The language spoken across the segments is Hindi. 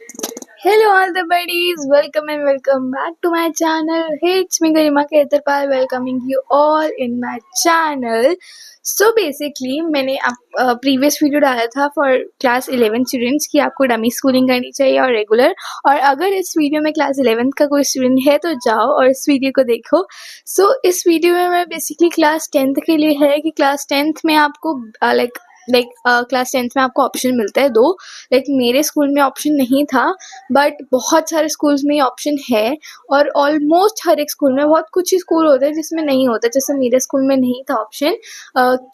Hello all the buddies, welcome and welcome back to my channel. Hey, it's me Garima Khetarpal welcoming you all in my channel. So basically मैंने प्रीवियस वीडियो डाला था फॉर क्लास 11 स्टूडेंट्स कि आपको डमी स्कूलिंग करनी चाहिए और रेगुलर, और अगर इस वीडियो में क्लास 11th का कोई स्टूडेंट है तो जाओ और इस वीडियो को देखो. सो इस वीडियो में मैं बेसिकली क्लास 10th के लिए है कि क्लास 10th में आपको क्लास 10th में आपको ऑप्शन मिलता है दो. मेरे स्कूल में ऑप्शन नहीं था, बट बहुत सारे स्कूल्स में ये ऑप्शन है. और ऑलमोस्ट हर एक स्कूल में, बहुत कुछ ही स्कूल होते हैं जिसमें नहीं होता, जैसे मेरे स्कूल में नहीं था ऑप्शन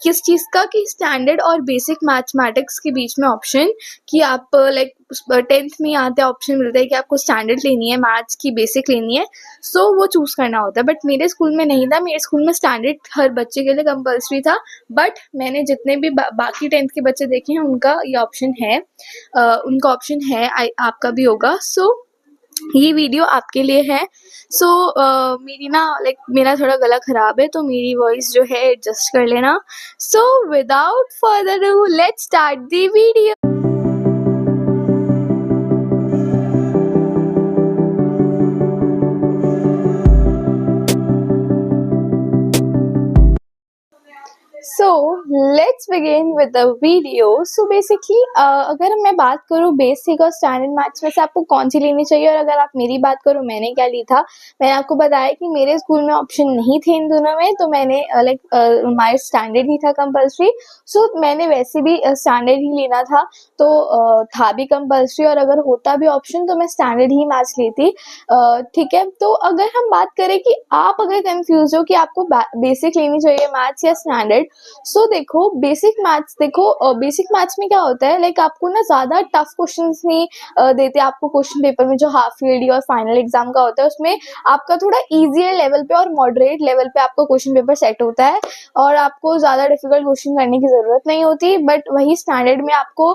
किस चीज़ का, कि स्टैंडर्ड और बेसिक मैथमेटिक्स के बीच में ऑप्शन, कि आप 10th में आते ऑप्शन मिलता है कि आपको स्टैंडर्ड लेनी है, मैथ्स की बेसिक लेनी है, सो वो चूज़ करना होता है. बट मेरे स्कूल में नहीं था. मेरे स्कूल में स्टैंडर्ड हर बच्चे के लिए कंपल्सरी था, बट मैंने जितने भी बाकी 10th के बच्चे देखे हैं उनका ये ऑप्शन है, उनका ऑप्शन है. आपका भी होगा. सो ये वीडियो आपके लिए है. सो मेरी ना मेरा थोड़ा गला ख़राब है, तो मेरी वॉइस जो है एडजस्ट कर लेना. So without further do let's start the video. So let's begin with the video. So basically अगर मैं बात करूँ बेसिक और स्टैंडर्ड मैथ्स में से आपको कौन सी लेनी चाहिए, और अगर आप मेरी बात करो मैंने क्या ली था, मैंने आपको बताया कि मेरे स्कूल में ऑप्शन नहीं थे इन दोनों में, तो मैंने हमारे स्टैंडर्ड ही था कंपल्सरी. सो मैंने वैसे भी स्टैंडर्ड ही लेना था, तो था भी कंपल्सरी, और अगर होता भी ऑप्शन तो मैं स्टैंडर्ड ही मैथ्स लेती. ठीक है. तो अगर हम बात करें कि आप अगर कंफ्यूज हो कि आपको बेसिक लेनी चाहिए मैथ्स या स्टैंडर्ड, सो देखो बेसिक मैथ्स, देखो बेसिक मैथ्स में क्या होता है, आपको ना ज़्यादा टफ क्वेश्चंस नहीं देते आपको क्वेश्चन पेपर में. जो हाफ ईयरली और फाइनल एग्जाम का होता है उसमें आपका थोड़ा इजियर लेवल पे और मॉडरेट लेवल पे आपको क्वेश्चन पेपर सेट होता है, और आपको ज़्यादा डिफिकल्ट क्वेश्चन करने की ज़रूरत नहीं होती. बट वही स्टैंडर्ड में आपको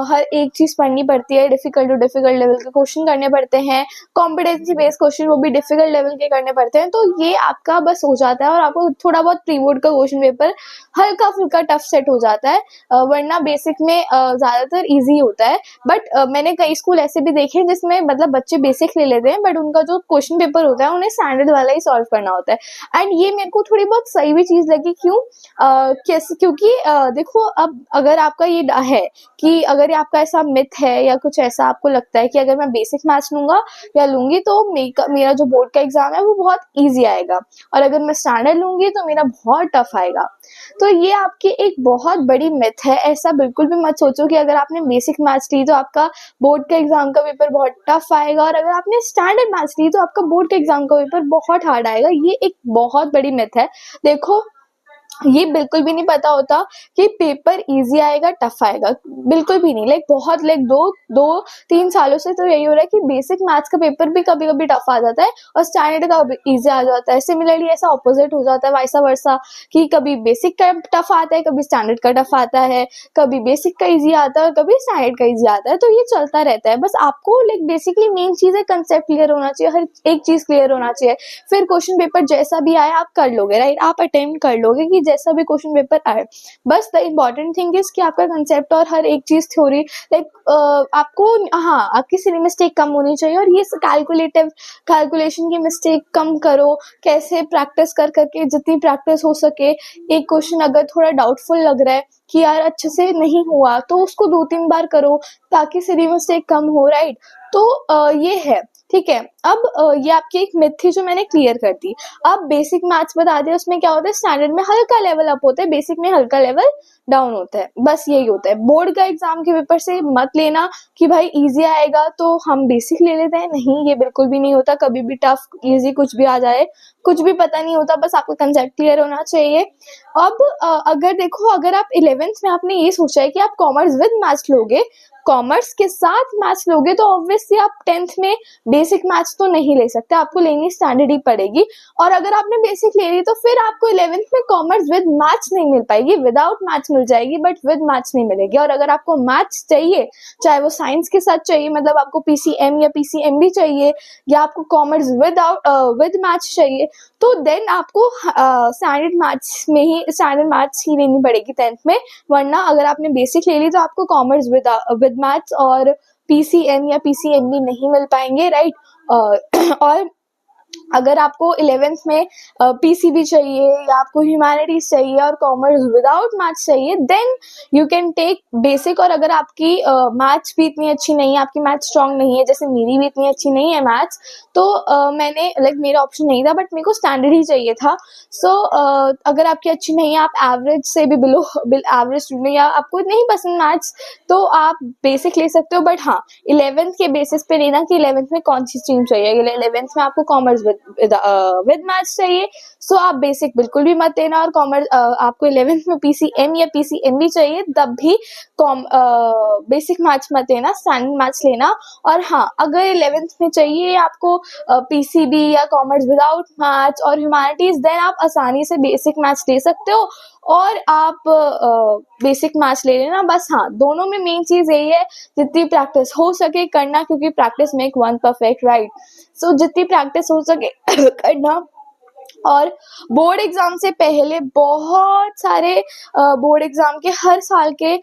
हर एक चीज़ पढ़नी पड़ती है, डिफिकल्ट टू डिफिकल्ट लेवल के क्वेश्चन करने पड़ते हैं, कॉम्पिटेंसी बेस्ड क्वेश्चन वो भी डिफिकल्ट लेवल के करने पड़ते हैं. तो ये आपका बस हो जाता है, और आपको थोड़ा बहुत प्री बोर्ड का क्वेश्चन पेपर हल्का फुल्का टफ सेट हो जाता है, वरना बेसिक में ज़्यादातर इजी होता है. बट मैंने कई स्कूल ऐसे भी देखे हैं जिसमें बच्चे बेसिक ले लेते हैं, बट उनका जो क्वेश्चन पेपर होता है उन्हें स्टैंडर्ड वाला ही सॉल्व करना होता है. एंड ये मेरे को थोड़ी बहुत सही भी चीज़ लगी. क्यों? कैसे? क्योंकि देखो, अब अगर आपका ये है कि अगर ये आपका ऐसा मिथ है या कुछ ऐसा आपको लगता है कि अगर मैं बेसिक मैथ्स लूँगा या लूँगी तो मेरा जो बोर्ड का एग्ज़ाम है वो बहुत ईजी आएगा, और अगर मैं स्टैंडर्ड लूँगी तो मेरा बहुत टफ आएगा. तो ये आपकी एक बहुत बड़ी मिथ है. ऐसा बिल्कुल भी मत सोचो कि अगर आपने बेसिक मैथ्स ली तो आपका बोर्ड का एग्जाम का पेपर बहुत टफ आएगा, और अगर आपने स्टैंडर्ड मैथ्स ली तो आपका बोर्ड का एग्जाम का पेपर बहुत हार्ड आएगा. ये एक बहुत बड़ी मिथ है. देखो, ये बिल्कुल भी नहीं पता होता कि पेपर इजी आएगा टफ आएगा, बिल्कुल भी नहीं. बहुत दो तीन सालों से तो यही हो रहा है कि बेसिक मैथ्स का पेपर भी कभी कभी टफ आ जाता है और स्टैंडर्ड का इजी आ जाता है. सिमिलरली ऐसा ऑपोजिट हो जाता है, वाइसा वर्सा, कि कभी बेसिक का टफ आता है, कभी स्टैंडर्ड का टफ आता है, कभी बेसिक का इजी आता है, कभी स्टैंडर्ड का इजी आता है. तो ये चलता रहता है. बस आपको बेसिकली मेन चीज़ है, कंसेप्ट क्लियर होना चाहिए, हर एक चीज़ क्लियर होना चाहिए. फिर क्वेश्चन पेपर जैसा भी आए आप कर लोगे, राइट? आप अटेम्प्ट कर लोगे कि जैसा भी क्वेश्चन पेपर आए. बस द इम्पॉर्टेंट थिंग इज कि आपका कंसेप्ट और हर एक चीज थ्योरी आपको, हाँ, आपकी सिली मिस्टेक कम होनी चाहिए, और ये कैलकुलेशन की मिस्टेक कम करो. कैसे? प्रैक्टिस कर करके, जितनी प्रैक्टिस हो सके. एक क्वेश्चन अगर थोड़ा डाउटफुल लग रहा है कि यार अच्छे से नहीं हुआ, तो उसको 2-3 बार करो ताकि सिली मिस्टेक कम हो, राइट? तो ये है. ठीक है. अब ये आपकी एक मिथ थी जो मैंने क्लियर कर दी. अब बेसिक मैथ्स बता दें, उसमें क्या होता है, स्टैंडर्ड में हल्का लेवल अप होता है, बेसिक में हल्का लेवल डाउन होता है. बस यही होता है. बोर्ड का एग्जाम के पेपर से मत लेना कि भाई इजी आएगा तो हम बेसिक ले लेते हैं. नहीं, ये बिल्कुल भी नहीं होता. कभी भी टफ इजी कुछ भी आ जाए, कुछ भी पता नहीं होता. बस आपका कंसेप्ट क्लियर होना चाहिए. अब अगर देखो, अगर आप 11th में आपने ये सोचा है कि आप कॉमर्स विद मैथ्स लोगे, कॉमर्स के साथ मैथ्स लोगे, तो ऑब्वियसली आप 10th में बेसिक मैथ्स तो नहीं ले सकते, आपको लेनी स्टैंडर्ड ही पड़ेगी. और अगर आपने बेसिक ले ली तो फिर आपको 11th में कॉमर्स विद मैथ्स नहीं मिल पाएगी, विदाउट मैथ्स मिल जाएगी, बट विद मैथ्स नहीं मिलेगी. और अगर आपको मैथ्स चाहिए, चाहे वो साइंस के साथ चाहिए, आपको पीसीएम या पीसीएमबी चाहिए, या आपको कॉमर्स विद मैथ्स चाहिए, तो देन आपको स्टैंडर्ड मैथ्स ही लेनी पड़ेगी 10th में. वरना अगर आपने बेसिक ले ली तो आपको कॉमर्स विद मैथ्स और PCM या PCMB नहीं मिल पाएंगे, राइट। और अगर आपको 11th में PCB चाहिए या आपको ह्यूमैनिटीज चाहिए और कॉमर्स विदाउट मैथ्स चाहिए, then you can take basic. और अगर आपकी मैथ्स भी इतनी अच्छी नहीं है, आपकी मैथ्स स्ट्रांग नहीं है, जैसे मेरी भी इतनी अच्छी नहीं है मैथ्स, तो मैंने मेरा ऑप्शन नहीं था, बट मेरे को स्टैंडर्ड ही चाहिए था। सो अगर आपकी अच्छी नहीं है, आप एवरेज से भी बिलो एवरेज स्टूडेंट या आपको नहीं पसंद मैथ्स, तो आप बेसिक ले सकते हो। बट हाँ, 11th के बेसिस पे लेना कि 11th में कौन सी स्ट्रीम चाहिए। 11th में आपको कॉमर्स विद मैथ्स चाहिए, सो आप बेसिक बिल्कुल भी मत लेना। और कॉमर्स आपको 11th में PCM या PCMB चाहिए, तब भी बेसिक मैथ्स मत लेना, स्टैंडर्ड मैथ्स लेना। और हाँ, अगर 11th में चाहिए आपको PCB या कॉमर्स विदाउट मैथ्स और ह्यूमैनिटीज, देन आप आसानी से बेसिक मैथ्स ले सकते हो और आप बेसिक मैथ्स ले लेना। बस हाँ, दोनों में मेन चीज यही है, जितनी प्रैक्टिस हो सके करना, क्योंकि practice make one perfect, right. So जितनी प्रैक्टिस हो सके करना। और बोर्ड एग्जाम से पहले बहुत सारे बोर्ड एग्जाम के हर साल के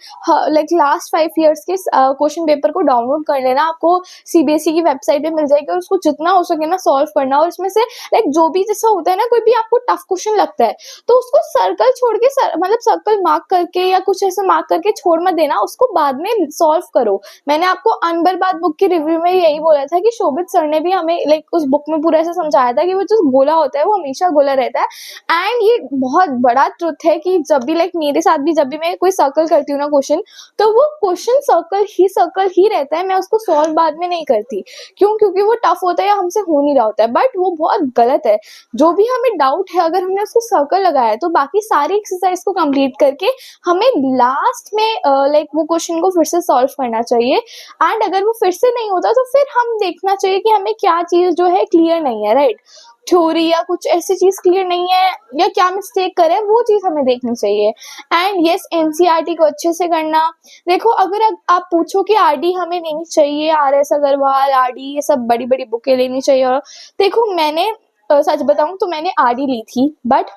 लास्ट 5 इयर्स के क्वेश्चन पेपर को डाउनलोड कर लेना, आपको CBSE की वेबसाइट पे मिल जाएगी। और उसको जितना हो सके ना सॉल्व करना। और इसमें से जो भी जैसा होता है ना, कोई भी आपको टफ क्वेश्चन लगता है तो उसको सर्कल छोड़ के सर्कल मार्क करके या कुछ ऐसा मार्क करके छोड़ मत देना, उसको बाद में सॉल्व करो। मैंने आपको अनबर्बाद बुक की रिव्यू में यही बोला था कि शोभित सर ने भी हमें उस बुक में पूरा ऐसा समझाया था कि वो जो गोला होता है वो हमेशा गोला रहता है। एंड ये बहुत बड़ा ट्रुथ है कि जब भी मेरे साथ भी जब भी मैं कोई सर्कल करती हूँ ना क्वेश्चन, तो वो क्वेश्चन सर्कल ही रहता है, मैं उसको सॉल्व बाद में नहीं करती। क्यों? क्योंकि वो टफ होता है या हमसे हो नहीं रहा होता है। बट वो बहुत गलत है। जो भी हमें डाउट है, अगर हमने उसको सर्कल लगाया तो बाकी सारी एक्सरसाइज को कंप्लीट करके हमें लास्ट में वो क्वेश्चन को फिर से सॉल्व करना चाहिए। एंड अगर वो फिर से नहीं होता तो फिर हम देखना चाहिए कि हमें क्या चीज जो है क्लियर नहीं है, राइट। थ्योरी या कुछ ऐसी चीज क्लियर नहीं है या क्या मिस्टेक करे, वो चीज हमें देखनी चाहिए। एंड यस, NCERT को अच्छे से करना। देखो, अगर आप पूछो कि RD हमें लेनी चाहिए, RS अग्रवाल, RD, ये सब बड़ी बड़ी बुकें लेनी चाहिए, और देखो मैंने सच बताऊं तो मैंने RD ली थी, बट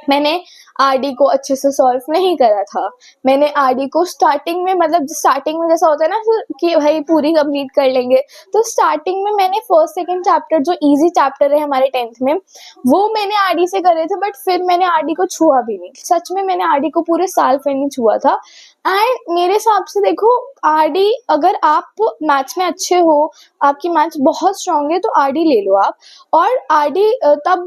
मैंने RD को अच्छे से सॉल्व नहीं करा था। मैंने RD को स्टार्टिंग में स्टार्टिंग में जैसा होता है ना कि भाई पूरी कंप्लीट कर लेंगे, तो स्टार्टिंग में मैंने फर्स्ट सेकंड चैप्टर जो इजी चैप्टर है हमारे 10th में, वो मैंने RD से करे थे। बट फिर मैंने RD को छुआ भी नहीं, सच में मैंने RD को पूरे साल फिर नहीं छुआ था। एंड मेरे हिसाब से देखो, RD अगर आप मैथ्स में अच्छे हो, आपकी मैथ्स बहुत स्ट्रांग है, तो RD ले लो आप। और RD तब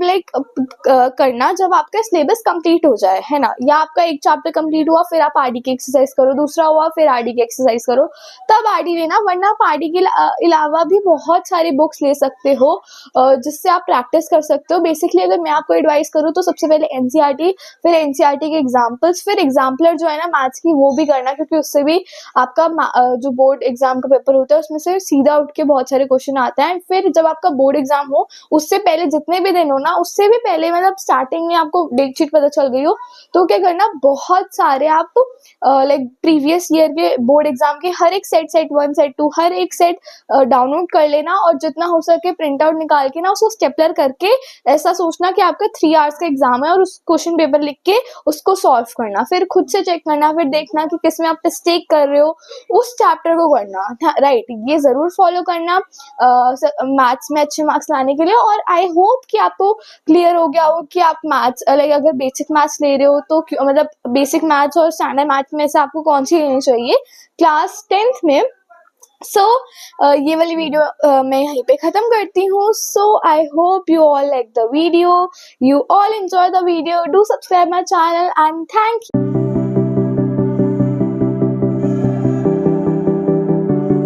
करना जब आपका सिलेबस कंप्लीट हो जाए, है ना, या आपका एक चैप्टर कंप्लीट हुआ फिर आप RD की एक्सरसाइज करो, दूसरा हुआ फिर RD की एक्सरसाइज करो, तब RD लेना। वरना आप RD के अलावा भी बहुत सारी बुक्स ले सकते हो जिससे आप प्रैक्टिस कर सकते हो। बेसिकली अगर मैं आपको एडवाइस करूँ तो सबसे पहले NCERT, फिर NCERT के एग्जाम्पल्स, फिर एग्जाम्पलर जो है ना मैथ्स की, वो भी करना, क्योंकि उससे भी आपका जो बोर्ड एग्जाम का पेपर होता है उसमें से सीधा उठ के बहुत सारे क्वेश्चन आते हैं। फिर जब आपका बोर्ड एग्जाम हो, उससे पहले जितने भी दिन हो ना, उससे भी पहले स्टार्टिंग में आपको डेट शीट पता चल गई हो, तो क्या करना, बहुत सारे आप प्रीवियस ईयर के बोर्ड एग्जाम के हर एक सेट 1 सेट 2 हर एक सेट डाउनलोड कर लेना, और जितना हो सके प्रिंट आउट निकाल के ना उसको स्टेपलर करके ऐसा सोचना कि आपका 3 आवर्स का एग्जाम है, और उस क्वेश्चन पेपर लिख के उसको सॉल्व करना, फिर खुद से चेक करना, फिर देखना कि किसमें आप मिस्टेक कर रहे हो, उस चैप्टर को करना, राइट। ये जरूर फॉलो करना मैथ्स में अच्छे मार्क्स लाने के लिए। और आई होप कि आपको क्लियर हो गया हो कि आप मैथ्स अगर बेसिक मैथ्स ले रहे हो तो बेसिक मैथ्स और स्टैंडर्ड मैथ्स में से आपको कौन सी लेनी चाहिए क्लास 10th में। ये वाली वीडियो मैं यहीं पे खत्म करती हूँ। I hope you all like the video, you all enjoy the video, do subscribe my channel and thank you.